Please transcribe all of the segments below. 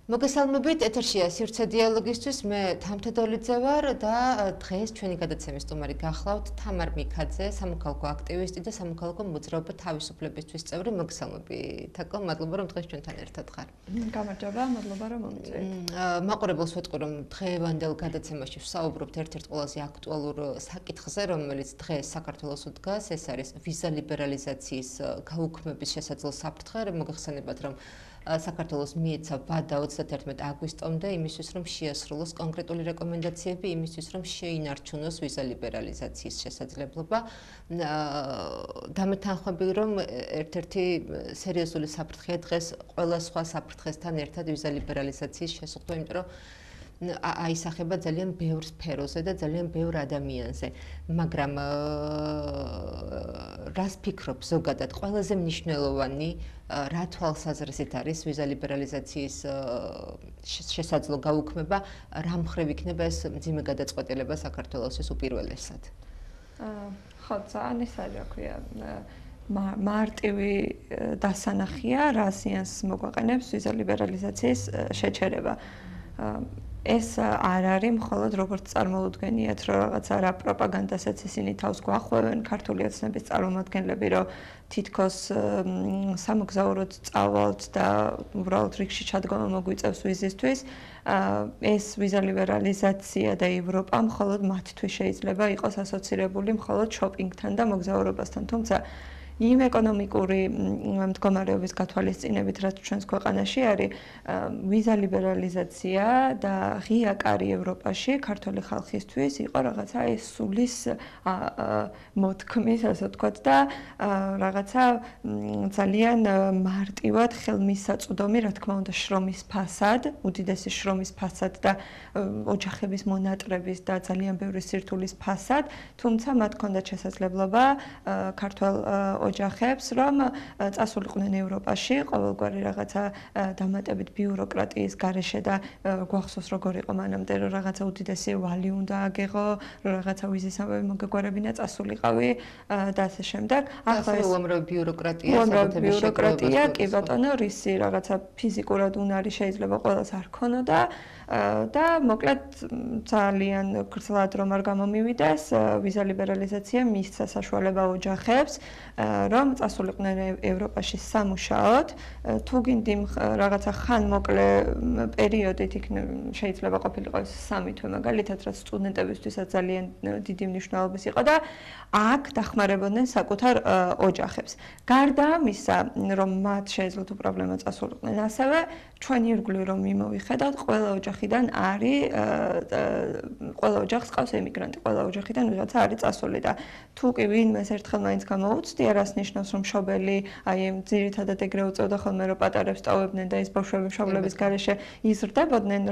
მოგესალმებით, ეთერშია სივრცე დიალოგისთვის. მე თამთედოლიძე ვარ და დღეს ჩვენი გადაცემის სტუმარი გახლავთ თამარ მიქაძე, სამოქალაქო აქტივისტი და სამოქალაქო მოძრაობა თავისუფლებისთვის წევრი. მოგესალმებით, თაკო, მადლობა რომ დღეს ჩვენთან ერთად ხარ. გამარჯობა, მადლობა რომ მომწვევით. მაყურებელს ვეთქვი რომ დღევანდელ გადაცემაში ვსაუბრობთ ერთ-ერთ ყველაზე აქტუალურ საკითხზე, რომელიც დღეს საქართველოს უდგას, ეს არის ვიზა ლიბერალიზაციის გაუქმების შესაძლო საფრთხე. მოგეხსენებათ რომ საქართველოს მიეცა ვადა 31 აგვისტომდე იმისთვის რომ შეასრულოს კონკრეტული რეკომენდაციები იმისთვის რომ შეინარჩუნოს ვიზა ლიბერალიზაციის შესაძლებლობა. დამეთანხმები რომ ერთ-ერთი სერიოზული საფრთხეა დღეს ყველა სხვა საფრთხესთან ერთად ვიზა ლიბერალიზაციის შესაძლებლობა, იმიტომ რომ აისახება ძალიან ბევრ სფეროზე და ძალიან ბევრ ადამიანზე. მაგრამ რას ფიქრობ ზოგადად ყველაზე მნიშვნელოვანი რა თვალსაზრისით არის ვიზა ლიბერალიზაციის შესაძლო გაუქმება, რა მხრივ იქნება ეს მძიმე გადაწყვეტილება საქართველოსთვის უპირველესად? ხო, ძალიან ის არის, რა ქვია, მარტივი დასანახია, რა ზიანს მოგვაყენებს ვიზა ლიბერალიზაციის შეჩერება. ეს არ არის მხოლოდ როგორც წარმოუდგენიათ, რომ რაღაცა რა პროპაგანდასაც ისინი თავს გვახვევენ ქართული ოცნების წარმომადგენლები, რომ თითქოს სამოგზაუროდ წავალთ და უბრალოდ რიგში ჩადგომა მოგვიწევს ვიზისთვის. ეს ვიზა ლიბერალიზაცია და ევროპა მხოლოდ მათთვის შეიძლება იყოს ასოცირებული მხოლოდ შოპინგთან და მოგზაურობასთან, თუმცა იმ ეკონომიკური მდგომარეობის გათვალისწინებით, რაც ჩვენს ქვეყანაში არის, ვიზა ლიბერალიზაცია და ღია კარი ევროპაში ქართული ხალხისთვის იყო რაღაცა ეს სულის მოთქმის, ასე ვთქვათ და რაღაცა ძალიან მარტივად ხელმისაწვდომი, რა თქმა უნდა, შრომის ფასად, უდიდესი შრომის ფასად და ოჯახების მონატრების და ძალიან ბევრი სირთულის ფასად, თუმცა მათ ჰქონდათ შესაძლებლობა ქართულ ოჯახებს, რომ წასულიყვნენ ევროპაში, ყოველგვარი რაღაცა დამატებით ბიუროკრატიის გარეშე და გვახსოვს როგორ იყო მანამდე, რომ რაღაცა უდიდესი ვალი უნდა აგეღო, რომ რაღაცა ვიზის ამბები მოგეგვარებინა, წასულიყავი და ასე შემდეგ. ახლა ეს უამრავი ბიუროკრატია, საკუთრების ბიუროკრატია, კი ბატონო, რისი რაღაცა ფიზიკურად უნარი შეიძლება ყველას არ ქონოდა და მოკლედ ძალიან გრძლად რომ არ გამომივიდეს, ვიზა ლიბერალიზაცია მისცა საშუალება ოჯახებს, რომ წასულიყვნენ ევროპაში სამუშაოდ, თუ გინდი რაღაცა ხანმოკლე პერიოდით შეიძლება ყოფილიყო 3 თვე მაგალითად, რაც სტუდენტებისთვისაც ძალიან დიდი მნიშვნელობის იყო და აქ დახმარებოდნენ საკუთარ ოჯახებს. გარდა ამისა, რომ მათ შეეძლოთ უპრობლემო წასულიყვნენ, ასევე ჩვენი ირგვლივ რომ მიმოვიხედავთ, ყველა ოჯახიდან არის ყველა ოჯახს ყავს ემიგრანტი, ყველა ოჯახიდან ვიღაცა არის წასული და თუ კი ვინმეს ერთხელ მაინც გამოუცდია, რას ნიშნავს რომ მშობელი, აი ამ ძირითადად ეგრე უწევდა ხოლმე რომ პატარებს ტოვებდნენ და ეს ბავშვები მშობლების გარეშე იზრდებოდნენ,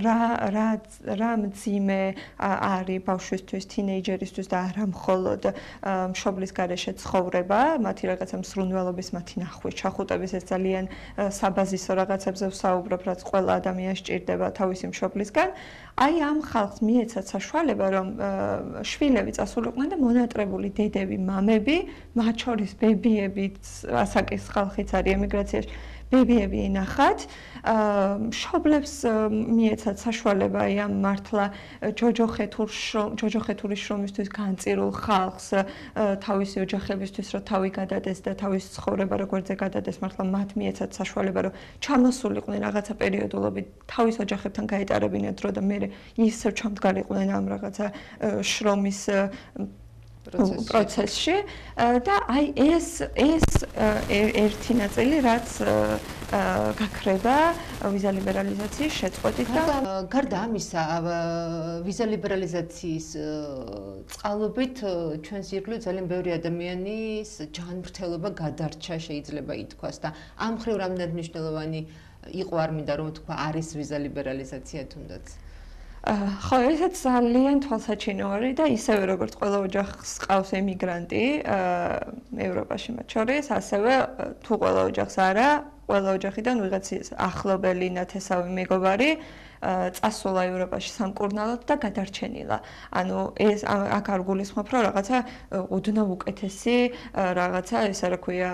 რა მძიმე არის ბავშვისთვის, თინეიჯერისთვის და არა მხოლოდ მშობლის გარეშე ცხოვრება, მათი რაღაცა მსრუნველობის, მათი ნახვი, ჩახუტების ეს ძალიან საბაზისო რაღაცებზე ვსაუბრობ, რაც ყველა ადამიანს სჭირდება თავისი მშობლისგან. აი ამ ხალხს მიეცათ საშუალება, რომ შვილები წასულიყვნენ და მონატრებული დედები, მამები, მათ შორის ბებიებიც, ასაკის ხალხიც არის ემიგრაციაში, ბებიები ენახათ, მშობლებს მიეცათ საშუალება ამ მართლა ჯოჯოხეთური შრომისთვის განწირულ ხალხს თავისი ოჯახებისთვის რომ თავი გადადეს და თავის ცხოვრება როგორზე გადადეს, მართლა მათ მიეცათ საშუალება რომ ჩამოსულიყვნენ რაღაცა პერიოდულობით თავის ოჯახებთან გაეტარებინათ დრო და მე ისევ ჩამდგარიყვნენ ამ რაღაცა შრომის პროცესში და აი ეს ერთი ნაწილი რაც გაქრება ვიზა ლიბერალიზაციის შეწყვეტით და გარდა ამისა ვიზა ლიბერალიზაციის წყალობით ჩვენს ირგვლივ ძალიან ბევრი ადამიანის ჯანმრთელობა გადარჩა შეიძლება ითქვას და ამ მხრივ რამდენად მნიშვნელოვანი იყო არ მინდა რომ თქვა არის ვიზა ლიბერალიზაცია თუნდაც ხო, ესეც ძალიან თვალსაჩინო არის და ისევე როგორც ყველა ოჯახს ყავს ემიგრანტი ევროპაში მათ შორის, ასევე თუ ყველა ოჯახს არა, ყველა ოჯახიდან ვიღაცის ახლობელი ნათესავი მეგობარი წასულა ევროპაში სამკურნალოდ და გადარჩენილა. ანუ ეს აქ არ გულისხმობ, რომ რაღაცა ოდნავ უკეთესი რაღაცა, ესე რა ქვია,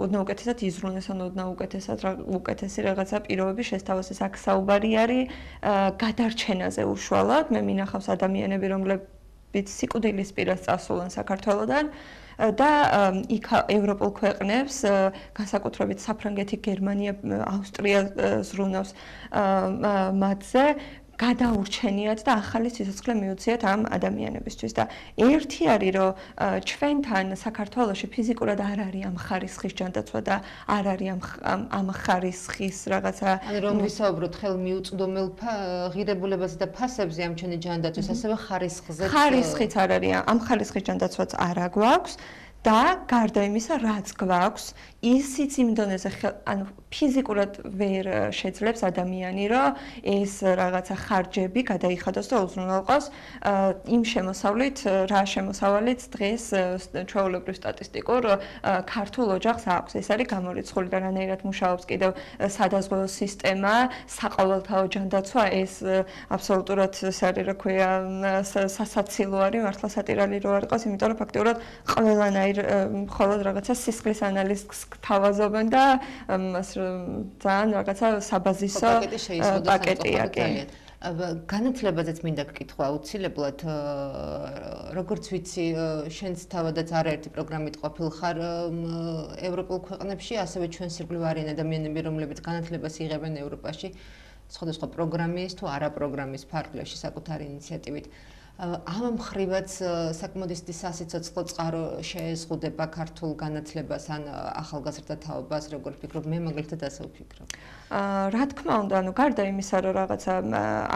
ოდნავ უკეთესად იზრუნეს, ანუ ოდნავ უკეთესი რაღაცა პირობები შესთავაზეს. აქ საუბარი არის გადარჩენაზე უშუალოდ. მე მინახავს ადამიანები, რომლებიც სიკვდილის პირას წასულან საქართველოდან და იქ ევროპულ ქვეყნებს, განსაკუთრებით საფრანგეთი, გერმანია, ავსტრია ზრუნავს მათზე გადაურჩენიათ და ახალი სიცოცხლე მიუციათ ამ ადამიანებისთვის და ერთი არის რომ ჩვენთან საქართველოში ფიზიკურად არ არის ამ ხარისხის ჯანდაცვა და არ არის ამ ხარისხის რაღაცა ანუ რომ ვისაუბროთ ხელმიუწვდომელ ღირებულებაზე და ფასებზე ამ ჩვენი ჯანდაცვის ასევე ხარისხიც არ არის ამ ხარისხის ჯანდაცვაც არ აგვაქვს და გარდა იმისა რაც გვაქვს ისიც იმ დონეზე ანუ ფიზიკურად ვერ შეძლებს ადამიანი რომ ეს რაღაცა ხარჯები გადაიხადოს და უზრუნველყოს იმ შემოსავლით რა შემოსავალიც დღეს ჩვეულებრივ სტატისტიკურ ქართულ ოჯახს აქვს ეს არის გამორიცხული და რანაირად მუშაობს კიდევ სადაზღვევო სისტემა საყოველთაო ჯანდაცვა ეს აბსოლუტურად ეს არის რა ქვია სასაცილო არის მართლა სატირალი რო არ იყოს იმიტომ რომ ფაქტიურად ყველანაირ მხოლოდ რაღაცა სისხლის ანალიზს თავაზობენ და ძალიან რაღაცა საბაზისო პაკეტია კი. განათლებაზეც მინდა გკითხვა აუცილებლად როგორც ვიცი შენც თავადაც არაერთი პროგრამით ყოფილ ხარ ევროპულ ქვეყნებში ასევე ჩვენს ირგვლივ არიან ადამიანები რომლებიც განათლებას იღებენ ევროპაში სხვადასხვა პროგრამის თუ არა პროგრამის ფარგლებში საკუთარი ინიციატივით ამ მხრივაც საკმაოდ ისეთი სასიცოცხლო წყარო შეეზღუდება ქართულ განათლებას ან ახალგაზრდა თაობას როგორ ფიქრობ მე მაგალითად ასე ვფიქრობ რა თქმა უნდა ანუ გარდა იმისა რომ რაღაცა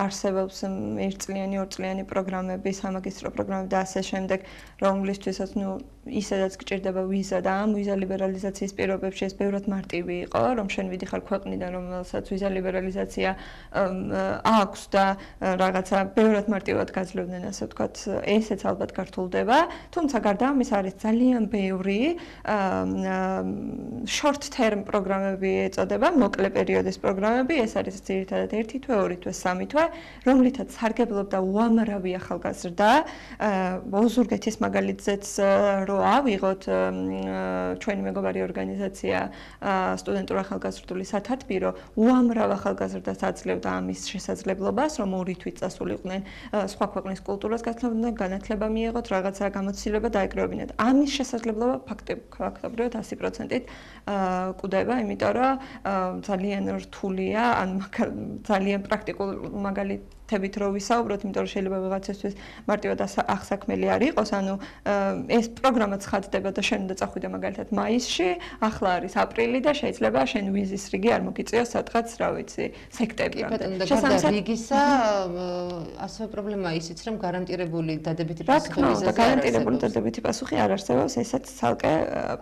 არსებობს ერთწლიანი ორწლიანი პროგრამები სამაგისტრო პროგრამები და ასე შემდეგ რომლისთვისაც ნუ ისედაც გჭირდება ვიზა და ამ ვიზა ლიბერალიზაციის პირობებში ეს ბევრად მარტივი იყო რომ შენ ვიდიხარ ქვეყნიდან რომელსაც ვიზა ლიბერალიზაცია აქვს და რაღაცა ბევრად მარტივად გაძლევდნენ ასე ვთქვათ ესეც ალბათ გართულდება თუმცა გარდა ამის არის ძალიან ბევრი short term პროგრამები ეწოდება მოკლე პერიოდის პროგრამები ეს არის ძირითადად 1 თვე 2 თვე 3 თვე რომლითაც სარგებლობდა უამრავი ახალგაზრდა ოზურგეთის მაგალითზეც რო ავიღოთ ჩვენი მეგობარი ორგანიზაცია სტუდენტურ ახალგაზრდული სათათბირო უამრავ ახალგაზრდას აძლევდა ამის შესაძლებლობას რომ 2 თვით წასულიყვნენ სხვა ქვეყნის კულტურას გაცნობდნენ განათლება მიიღოთ რაღაცა გამოცდილება დაეკრებინათ ამის შესაძლებლობა ფაქტობრივად 100%-ით კვდება იმიტომ რომ ძალიან რთულია ან ძალიან პრაქტიკულ მაგალითებით რო ვისაუბროთ იმიტომ რომ შეიძლება ვიღაცისთვის მარტივად ახსაქმელი არ იყოს ანუ ეს პროგრამა ცხადდება და შენ უნდა წახვიდე მაგალითად მაისში ახლა არის აპრილი და შეიძლება შენ ვიზის რიგი არ მოგიწიოს სადღაც რა ვიცი სექტემბრამდე შესაბამისად რიგისა ასევე პრობლემაა ისიც რომ გარანტირებული დადებითი პასუხი რა თქმა უნდა გარანტირებული დადებითი პასუხი არ არსებობს ესაც ცალკე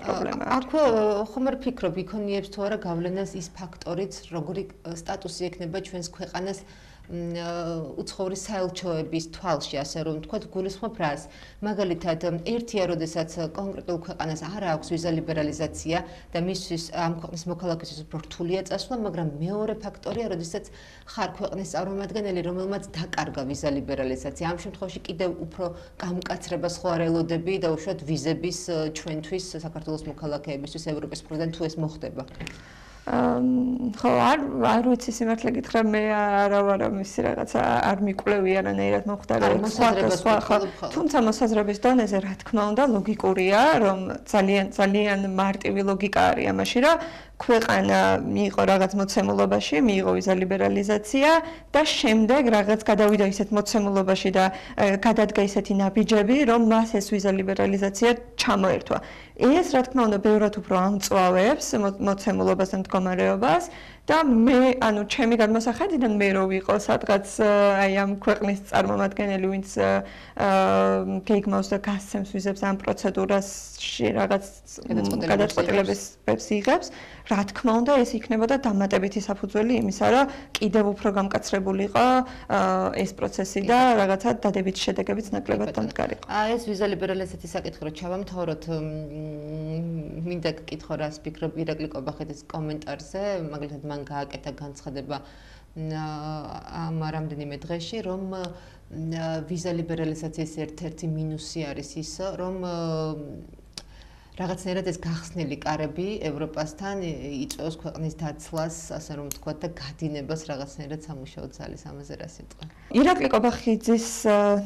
პრობლემაა აქვე ხომ არ ფიქრობ იქონიებს თუ არა გავლენას ის ფაქტორიც როგორი სტატუსი ექნება ჩვენს ქვეყანას უცხოური საელჩოების თვალში ასე რომ ვთქვათ გულისხმობ რას მაგალითად ერთია როდესაც კონკრეტულ ქვეყანას არ აქვს ვიზა ლიბერალიზაცია და მისთვის ამ ქვეყნის მოქალაქისთვის უფრო რთულია წასვლა მაგრამ მეორე ფაქტორია როდესაც ხარ ქვეყნის წარმომადგენელი რომელმაც დაკარგა ვიზა ლიბერალიზაცია ამ შემთხვევაში კიდევ უფრო გამკაცრება სხვა რელოდები და უშუალოდ ვიზების ჩვენთვის საქართველოს მოქალაქეებისთვის ევროპის მხრიდან თუ ეს მოხდება ხო არ ვიცი სიმართლე გითხრა მე არა ვარ ამისი რაღაცა არ მიკვლევი არანაირად მომხდარა სხვა თუმცა მოსაზრების დონეზე რა თქმა უნდა ლოგიკურია რომ ძალიან მარტივი ლოგიკა არის ამაში რომ ქვეყანა მიიღო რაღაც მოცემულობაში, მიიღო ვიზა ლიბერალიზაცია და შემდეგ რაღაც გადავიდა ისეთ მოცემულობაში და გადადგა ისეთი ნაბიჯები, რომ მას ეს ვიზა ლიბერალიზაცია ჩამოერთვა. ეს რა თქმა უნდა ბევრად უფრო ამწვავებს მოცემულობას და მდგომარეობას და მე ანუ ჩემი გადმოსახედიდან მე რო ვიყო სადღაც აი ამ ქვეყნის წარმომადგენელი ვინც გეგმავს და გასცემს ვიზებს ამ პროცედურაში რაღაც გადაწყვეტილებებს იღებს რა თქმა უნდა ეს იქნებოდა დამატებითი საფუძველი იმისა რომ კიდევ უფრო გამკაცრებულიყო ეს პროცესი და რაღაცა დადებითი შედეგებიც ნაკლებად დამდგარიყო. ეს ვიზა ლიბერალიზაციის საკითხი რო ჩავამთავროთ მინდა გკითხო რას ფიქრობ ირაკლი კობახეთის კომენტარზე მაგალითად მან გააკეთა განცხადება ამ რამდენიმე დღეში რომ ვიზა ლიბერალიზაციის ერთ-ერთი მინუსი არის ის რომ რაღაცნაირად ეს გახსნილი კარები ევროპასთან იწვევს ქვეყნის დაცლას, ასე რომ ვთქვათ და გადინებას რაღაცნაირად სამუშაო ძალის ამაზე რა სიტყვა. ირაკლი კობახიძის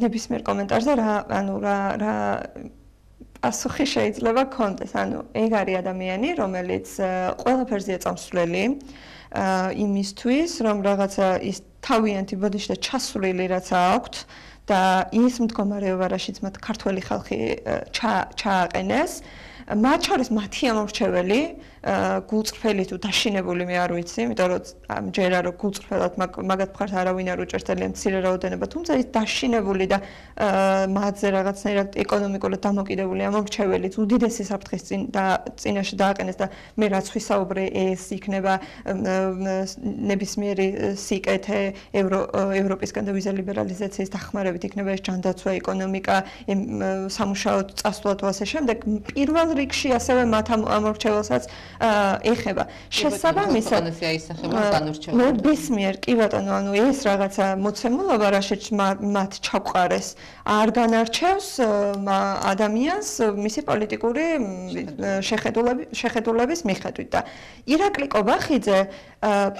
ნებისმიერ კომენტარზე რა პასუხი შეიძლება გქონდეს. ანუ ეგ არის ადამიანი, რომელიც ყველაფერზეა წამსვლელი იმისთვის, რომ რაღაცა ის თავიანთი ბოდიში და ჩასვლილი რაც აქვს და ის მდგომარეობა, რაშიც მათ ქართველი ხალხი ჩააყენეს, მათ შორის მათი ამორჩეველი გულწრფელი თუ დაშინებული მე არ ვიცი, იმიტომ რომ ამჯერა რომ გულწრფელად მაგათ მხარს არავინ არ უჭერს ძალიან მცირე რაოდენობა, თუმცა ის დაშინებული და მათზე რაღაცნაირად ეკონომიკურად დამოკიდებული ამორჩეველი უდიდესი საფრთხის წინაშე დააყენეს და მე რაც ვისაუბრე ეს იქნება ნებისმიერი სიკეთე ევროპისგან და ვიზა ლიბერალიზაციის დახმარებით იქნება ეს ჯანდაცვა, ეკონომიკა, სამუშაო წასვლა თუ ასე შემდეგ. პირველ რიგში ასევე მათ ამორჩეველსაც ეხება. შესაბამისად ნებისმიერ კი ბატონო, ანუ ეს რაღაცა მოცემულობა რაშიც მათ ჩაყარეს არ განარჩევს ადამიანს მისი პოლიტიკური შეხედულების მიხედვით და ირაკლი კობახიძე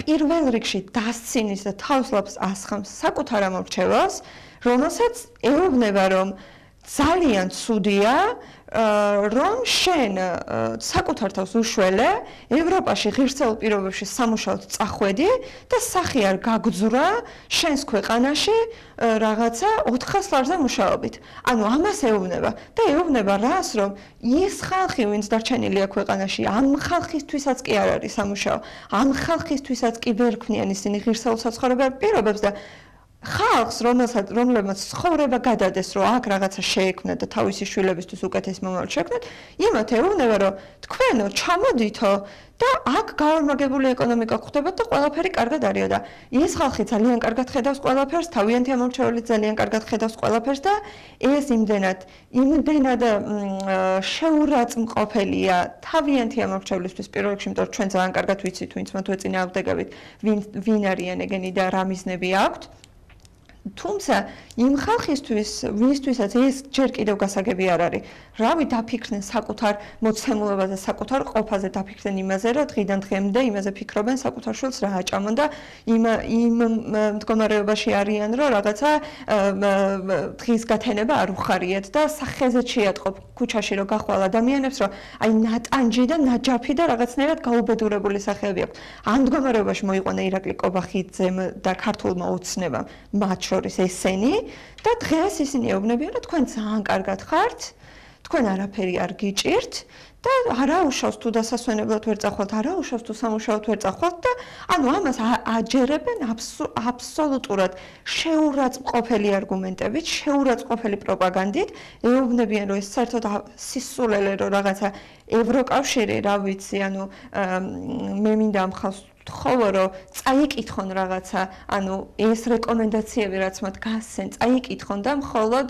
პირველ რიგში დასცინის და თავს ასხამს საკუთარ ამორჩეველს, რომელსაც ეუბნება რომ ძალიან ცუდია რომ შენ საკუთარ თავს უშველე ევროპაში ღირსეულ პირობებში სამუშაოდ წახვედი და სახი არ გაგძვრა შენს ქვეყანაში რაღაცა 400 ლარზე მუშაობით. ანუ ამას ეუბნება და ეუბნება რას რომ ის ხალხი ვინც დარჩენილია ქვეყანაში ამ ხალხისთვისაც კი არ არის სამუშაო. ამ ხალხისთვისაც კი ვერ ქმნიან ისინი ღირსეულ საცხოვრებელ პირობებს და ხალხს რომელმაც ცხოვრება გადადეს რომ აქ რაღაცა შეექმნა და თავისი შვილებისთვის უკეთეს მომავალი შექმნათ, იმათ ეუბნება რომ თქვენო ჩამოდითო და აქ გაორმაგებული ეკონომიკა გხდებათ და ყველაფერი კარგად არისო და ეს ხალხი ძალიან კარგად ხედავს ყველაფერს, თავიანთი ამორჩეველი ძალიან კარგად ხედავს ყველაფერს და ეს იმდენად შეურაცხმყოფელია თავიანთი ამორჩევლისთვის პირველ რიგში, იმიტომ რომ ჩვენ ძალიან კარგად ვიცით, ვინც მათ ეწინააღმდეგებით, ვინ არიან ეგენი და რა მიზნები აქვთ. თუმცა იმ ხალხისთვის, ვინცთვისაც ეს ჯერ კიდევ გასაგები არ არის, რავი დაფიქრდნენ საკუთარ მოცემულობაზე, საკუთარ ყოფაზე დაფიქრდნენ იმაზე, რომ დღიდან დღემდე იმაზე ფიქრობენ საკუთარ შვილს რა აჭამონ და იმ მდგომარეობაში არიან, რომ რაღაცა დღის გათენება არ უხარიათ და სახეზე შეატყობ ქუჩაში რომ გახვალ ადამიანებს, რომ აი ნატანჯი და ნაჯაფი და რაღაცნაირად გაუბედურებული სახეები აქვს. ამ მდგომარეობაში მოიყვანა ირაკლი კობახიძემ და ქართულმა ოცნებამ მათ შორის ესენი და დღეს ისინი ეუბნებიან რომ თქვენ ძალიან კარგად ხართ, თქვენ არაფერი არ გიჭირთ და არაუშავს თუ დასასვენებლად ვერ წახვალთ, არაუშავს თუ სამუშაოდ ვერ წახვალთ და ანუ ამას აჯერებენ აბსოლუტურად შეურაცხმყოფელი არგუმენტებით, შეურაცხმყოფელი პროპაგანდით, ეუბნებიან რომ ეს საერთოდ სისულელე რომ რაღაცა ევროკავშირი, რა ვიცი, ანუ მე მინდა ამ ხალხს ხოლო რომ წაიკითხონ რაღაცა, ანუ ეს რეკომენდაციები რაც მათ გასცენ, წაიკითხონ და მხოლოდ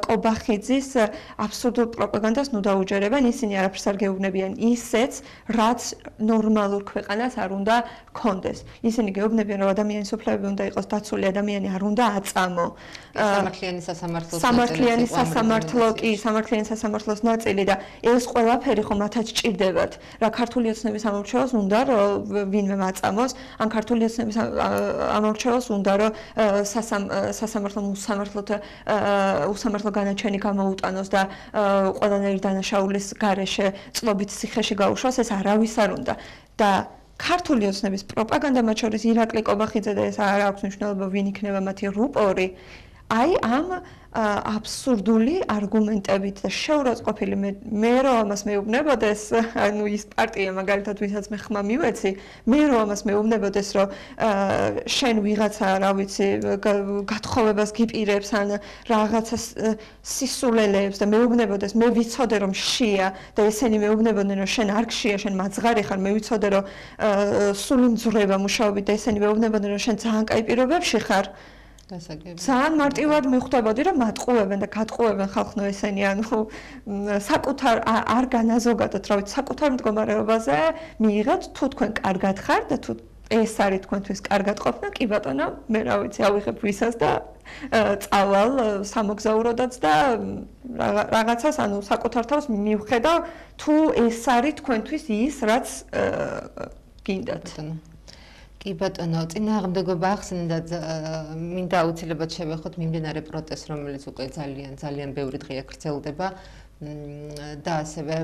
კობახიძის აბსურდულ პროპაგანდას ნუ დაუჯერებენ, ისინი არაფერს არ გეუბნებიან ისეც, რაც ნორმალურ ქვეყანას არ უნდა გქონდეს. ისინი გეუბნებიან რომ ადამიანის უფლებები უნდა იყოს დაცული, ადამიანი არ უნდა აწამო. სამართლიანი სასამართლოს ნაწილი და ეს ყველაფერი ხომ მათაც ჭირდებათ. რა ქართული ოცნების ამორჩეველს უნდა რომ ვინმე აწამოს, ან ქართული ოცნების ამორჩეველს უნდა რომ უსამართლო განაჩენი გამოუტანოს და ყველანაირი დანაშაულის გარეშე წლობით ციხეში გაუშვას, ეს არავის არ უნდა. და ქართული ოცნების პროპაგანდა მათ შორის ირაკლი კობახიძე და ეს არ აქვს მნიშვნელობა ვინ იქნება მათი რუპორი. აი ამ აბსურდული არგუმენტებით და შეურაცხყოფილი მე რომ ამას მეუბნებოდეს, ანუ ის პარტია მაგალითად ვისაც მე ხმა მივეცი, მე რომ ამას მეუბნებოდეს, რომ შენ ვიღაცა, რა ვიცი, გათხოვებას გიპირებს ან რაღაცა სისულელეებს და მეუბნებოდეს, მე ვიცოდე რომ შია და ესენი მეუბნებოდნენ რომ შენ არ გშია, შენ მაძღარი ხარ, მე ვიცოდე რომ სული მძვრება მუშაობით და ესენი მეუბნებოდნენ რომ შენ ძალიან კაი პირობებში ხარ. ძალიან მარტივად მიხვდებოდი რომ მატყუებენ და გატყუებენ ხალხნო ესენი, ანუ საკუთარ არ განაზოგადოთ, რა ვიცი, საკუთარ მდგომარეობაზე მიიღეთ, თუ თქვენ კარგად ხარ და თუ ეს არის თქვენთვის კარგად ყოფნა, კი ბატონო, მე რა ვიცი, ავიღებ ვისაც და წავალ სამოგზაუროდაც და რაღაცას, ანუ საკუთარ თავს მივხედავ, თუ ეს არის თქვენთვის ის, რაც გინდათ. კი ბატონო, წინააღმდეგობა ახსენდათ, მინდა აუცილებლად შევეხოთ მიმდინარე პროტესტს, რომელიც უკვე ძალიან ბევრი დღეა გრძელდება და ასევე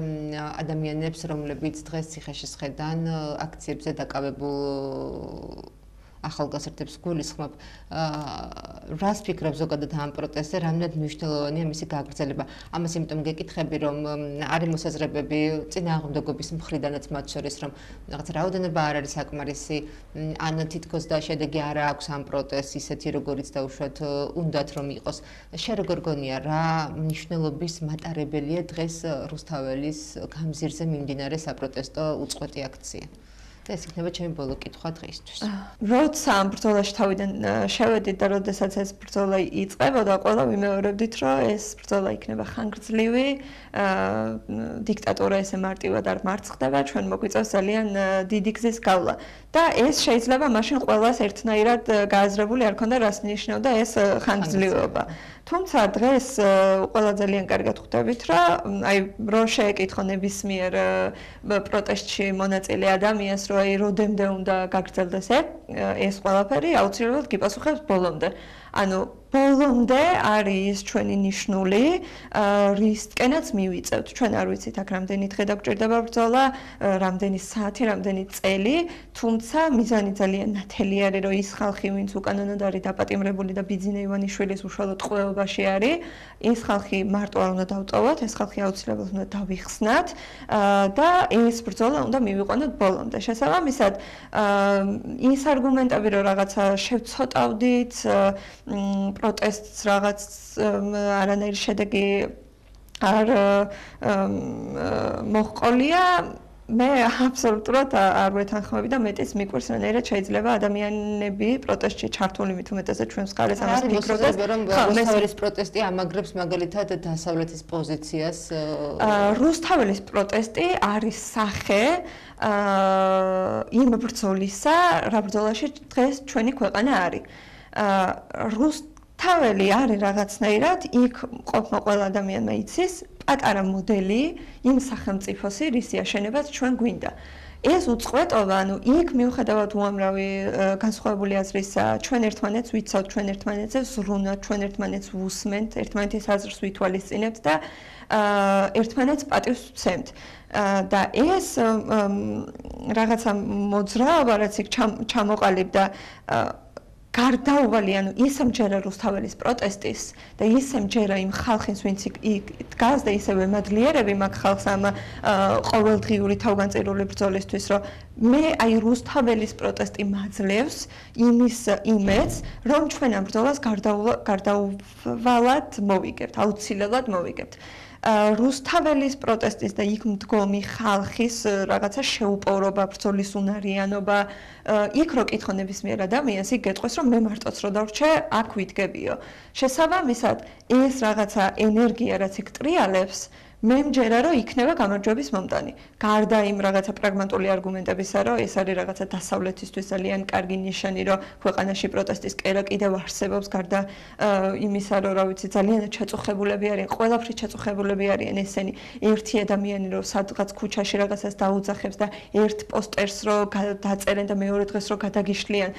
ადამიანებს, რომლებიც დღეს ციხეშისხედან აქციებზე დაკავებულ ახალგაზრდებს გულისხმობ, რას ფიქრობ ზოგადად ამ პროტესტზე, რამდენად მნიშვნელოვანია მისი გაგრძელება? ამას იმიტომ გეკითხები, რომ არის მოსაზრებები წინააღმდეგობის მხრიდანაც მათ შორის, რომ რაღაც რაოდენობა არ არის საკმარისი, ან თითქოს და შედეგი არ აქვს ამ პროტესტს ისეთი, როგორიც დაუშვათ უნდათ რომ იყოს. შენ როგორ გონია, რა მნიშვნელობის მატარებელია დღეს რუსთაველის გამზირზე მიმდინარე საპროტესტო უწყვეტი აქცია? და ეს იქნება ჩემი ბოლო კითხვა დღეისთვის. როცა ამ ბრძოლაში თავიდან შევედით და როდესაც ეს ბრძოლა იწყებოდა, ყველა ვიმეორებდით, რომ ეს ბრძოლა იქნება ხანგრძლივი, დიქტატურა ესე მარტივად არ მარცხდება, ჩვენ მოგვიწევს ძალიან დიდი გზის გავლა. და ეს შეიძლება მაშინ ყველას ერთნაირად გააზრებული არ ქონდა, რას ნიშნავდა ეს ხანგრძლივობა. თუმცა დღეს ყველა ძალიან კარგად ხვდებით, რომ აი რო შეეკითხო ნებისმიერ პროტესტში მონაწილე ადამიანს, რომ აი როდემდე უნდა გაგრძელდეს ეს ყველაფერი, აუცილებლად გიპასუხებს ბოლომდე. ანუ ბოლომდე არის ჩვენი ნიშნული, რისკენაც მივიწევთ. ჩვენ არ ვიცით აქ რამდენი დღე დაგჭირდება ბრძოლა, რამდენი საათი, რამდენი წელი, თუმცა მიზანი ძალიან ნათელი არის, რომ ის ხალხი, ვინც უკანონოდ არის დაპატიმრებული და ბიძინა ივანიშვილის უშუალოდ ტყვეობაში არის, ეს ხალხი მარტო არ უნდა დავტოვოთ, ეს ხალხი აუცილებლად უნდა დავიხსნათ და ეს ბრძოლა უნდა მივიყვანოთ ბოლომდე. შესაბამისად, ის არგუმენტები, რომ რაღაცა შევცოტავდით, პროტესტს რაღაც არანაირი შედეგი არ მოჰყოლია, მე აბსოლუტურად არ ვეთანხმები და მეტიც მიკვირს, რანაირად შეიძლება ადამიანები პროტესტში ჩართული მით უმეტესად ჩვენს მხარეს ამას ფიქრობდეს. რუსთაველის პროტესტი ამაგრებს მაგალითად დასავლეთის პოზიციას. რუსთაველის პროტესტი არის სახე იმ ბრძოლისა, რა ბრძოლაში დღეს ჩვენი ქვეყანა არის. რუსთაველი არის რაღაცნაირად იქ ყოფნა ყველა ადამიანმა იცის პატარა მოდელი იმ სახელმწიფოსი, რის აშენებას ჩვენ გვინდა. ეს უწყვეტობა, ანუ იქ მიუხედავად უამრავი განსხვავებული აზრისა, ჩვენ ერთმანეთს ვიცავთ, ჩვენ ერთმანეთზე ვზრუნავთ, ჩვენ ერთმანეთს ვუსმენთ, ერთმანეთის აზრს ვითვალისწინებთ და ერთმანეთს პატივს ვცემთ. და ეს რაღაცა მოძრაობა, რაც იქ ჩამოყალიბდა გარდაუვალი, ანუ ისემჯერა რუსთაველის პროტესტის და ისემჯერა იმ ხალხის, ვინც იქ დგას და ისევ ემადლიერები მაგ ხალხს ამ ყოველდღიური თავგანწირული ბრძოლისთვის, რომ მე აი რუსთაველის პროტესტი მაძლევს იმის იმედს, რომ ჩვენ ამ ბრძოლას გარდაუვალად მოვიგებთ, აუცილებლად მოვიგებთ. რუსთაველის პროტესტის და იქ მდგომი ხალხის რაღაცა შეუპოვრობა, ბრძოლის უნარიანობა, იქ რო კითხო ნებისმიერ ადამიანს, იქ გეტყვის, რომ მე მარტოც რო დავრჩე, აქ ვიდგებიო. შესაბამისად, ეს რაღაცა ენერგია, რაც იქ ტრიალებს, მე მჯერა, რომ იქნება გამარჯვების მომტანი. გარდა იმ რაღაცა პრაგმატული არგუმენტებისა, რომ ეს არის რაღაცა დასავლეთისთვის ძალიან კარგი ნიშანი, რომ ქვეყანაში პროტესტის კერა კიდევ არსებობს, გარდა იმისა, რომ რა ვიცი, ძალიან ჩაწუხებულები არიან, ყველაფრით ჩაწუხებულები არიან ესენი. ერთი ადამიანი, რომ სადღაც ქუჩაში რაღაცას დაუძახებს და ერთ პოსტერს რო დაწერენ და მეორე დღეს რო გადაგიშლიან,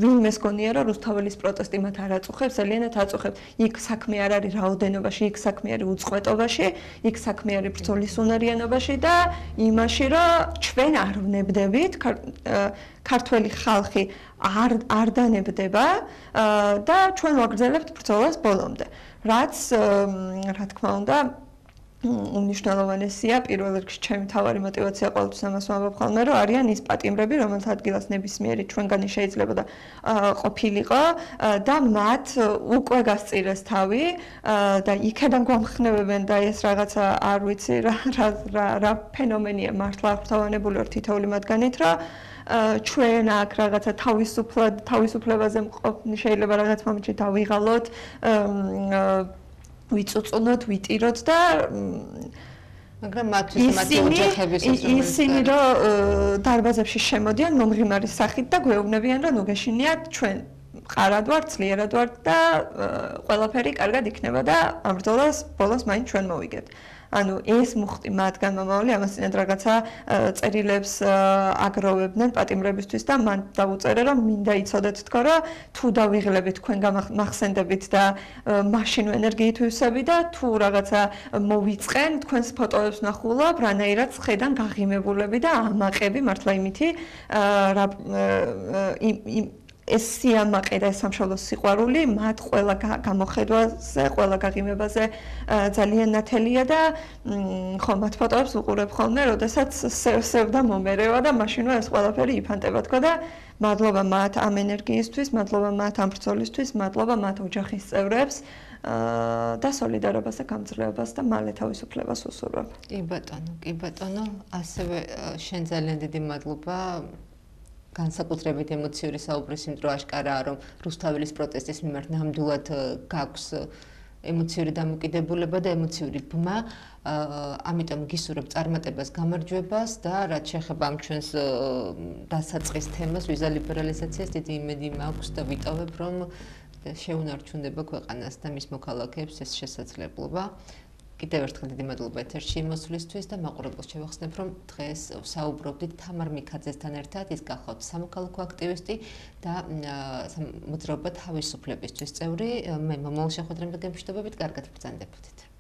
ვინმეს გონია, რომ რუსთაველის პროტესტი მათ არ აწუხებს, ძალიანად აწუხებს. იქ საქმე არ არის რაოდენობაში, იქ საქმე არის უწყვეტობაში. რიგ საქმეარი ბრძოლის უნარიანობაში და იმაში, რომ ჩვენ არ ვნებდებით ქართველი ხალხი არ დანებდება და ჩვენ ვაგრძელებთ ბრძოლას ბოლომდე. რაც რა თქმა უნდა უნიშნელოვანესია პირველ რიგში ჩემი თავარი мотиваცია ყოველთვის ამას ვამბობ ხოლმე რომ არიან ის პატიმრები რომელთა ადგილას ნებისმიერი ჩვენგანი შეიძლება და ყოფილიყო და მათ უკვე გასწირეს თავი და იქიდან გვამხნევებენ და ეს რაღაცა არ ვიცი რა ფენომენია მართლა აღფრთოვანებული ვარ თითოეული მათგანით რომ ჩვენ აქ რაღაცა თავისუფლებაზე მყოფ შეიძლება რაღაც მომენტში დავიღალოთ ვიწუწუნოთ, ვიტიროთ და მაგრამ მათთვის მათი ოჯახების ისინი რომ დარბაზებში შემოდიან მომღიმარის სახით და გვეუბნებიან რომ ნუ გეშინიათ ჩვენ ყარად ვართ, ძლიერად ვართ და ყველაფერი კარგად იქნება და ამ ბრძოლას ბოლოს მაინც ჩვენ მოვიგებთ. ანუ ეს მუხტი მათგან მომავალი ამასწინად რაღაცა წერილებს აგროვებდნენ პატიმრებისთვის და მან დავუწერე რომ მინდა იცოდეთ თქო რომ თუ დავიღლებით თქვენ მახსენდებით და მაშინ ენერგიით ვივსები და თუ რაღაცა მოვიწყენ თქვენს ფოტოებს ნახულობ რანაირად ხედან გაღიმებულები და ამაყები მართლა იმითი ეს სიამაყე და სამშობლო სიყვარული მათ ყველა გამოხედვაზე, ყველა გაღიმებაზე ძალიან ნათელია და ხო მათ ფოტოებს უყურებ ხოლმე, როდესაც სევდა მომერევა და მაშინვე ეს ყველაფერი იფანტება თქო და მადლობა მათ ამ ენერგიისთვის, მადლობა მათ ამ ბრძოლისთვის, მადლობა მათ ოჯახის წევრებს და სოლიდარობას და გამძლეობას და მალე თავისუფლებას უსურვებ. კი ბატონო, ასევე შენ ძალიან დიდი მადლობა განსაკუთრებით ემოციური საუბრის იმ დრო აშკარაა რომ რუსთაველის პროტესტის მიმართ ნამდვილად გაქვს ემოციური დამოკიდებულება და ემოციური ბმა ამიტომ გისურვებ წარმატებას გამარჯვებას და რაც შეეხება ამ ჩვენს დასაწყის თემას ვიზა ლიბერალიზაციას დიდი იმედი მაქვს და ვიტოვებ რომ შეუნარჩუნდება ქვეყანას და მის მოქალაქეებს ეს შესაძლებლობა კიდევ ერთხელ დიდი მადლობა ეთერში მოსვლისთვის და მაყურებელს შევახსენებ რომ დღეს საუბრობდით თამარ მიქაძესთან ერთად ის გახლავთ სამოქალაქო აქტივისტი და მოძრაობა თავისუფლებისთვის წევრი მე მომავალ შეხვედრამდე გემშვიდობებით კარგად ბრძანდებოდით